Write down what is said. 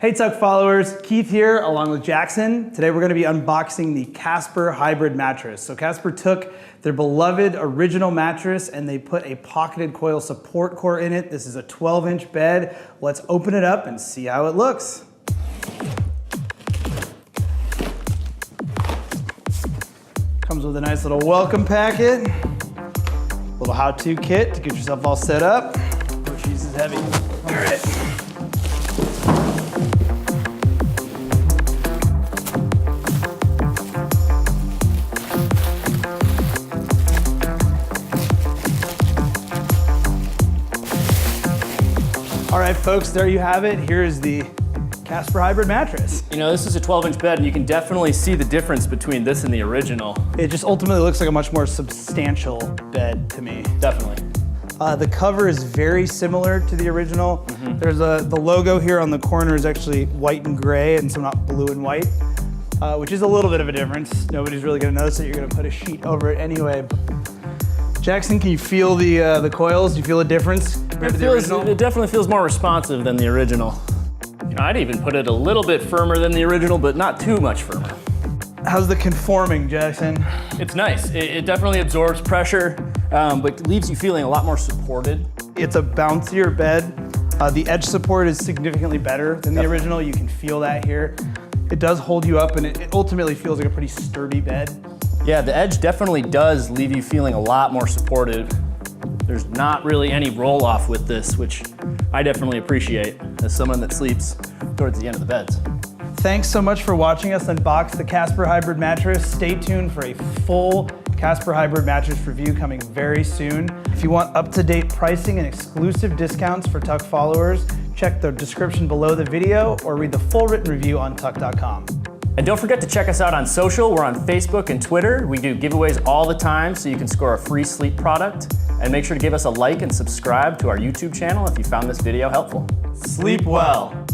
Hey Tuck followers, Keith here along with Jackson. Today we're going to be unboxing the Casper Hybrid mattress. So Casper took their beloved original mattress and they put a pocketed coil support core in it. This is a 12-inch bed. Let's open it up and see how it looks. Comes with a nice little welcome packet. Little how-to kit to get yourself all set up. Oh, she's is heavy. All right. All right, folks, there you have it. Here is the Casper Hybrid mattress. You know, this is a 12-inch bed, and you can definitely see the difference between this and the original. It just ultimately looks like a much more substantial bed to me. Definitely. The cover is very similar to the original. There's the logo here on the corner is actually white and gray, and so not blue and white, which is a little bit of a difference. Nobody's really gonna notice it. You're gonna put a sheet over it anyway. Jackson, can you feel the coils? Do you feel a difference compared to the original? It definitely feels more responsive than the original. You know, I'd even put it a little bit firmer than the original, but not too much firmer. How's the conforming, Jackson? It's nice. It definitely absorbs pressure, but leaves you feeling a lot more supported. It's a bouncier bed. The edge support is significantly better than the original. You can feel that here. It does hold you up, and it ultimately feels like a pretty sturdy bed. Yeah, the edge definitely does leave you feeling a lot more supported. There's not really any roll off with this, which I definitely appreciate as someone that sleeps towards the end of the beds. Thanks so much for watching us unbox the Casper Hybrid mattress. Stay tuned for a full Casper Hybrid mattress review coming very soon. If you want up-to-date pricing and exclusive discounts for Tuck followers, check the description below the video or read the full written review on tuck.com. And don't forget to check us out on social. We're on Facebook and Twitter. We do giveaways all the time, so you can score a free sleep product. And make sure to give us a like and subscribe to our YouTube channel if you found this video helpful. Sleep well.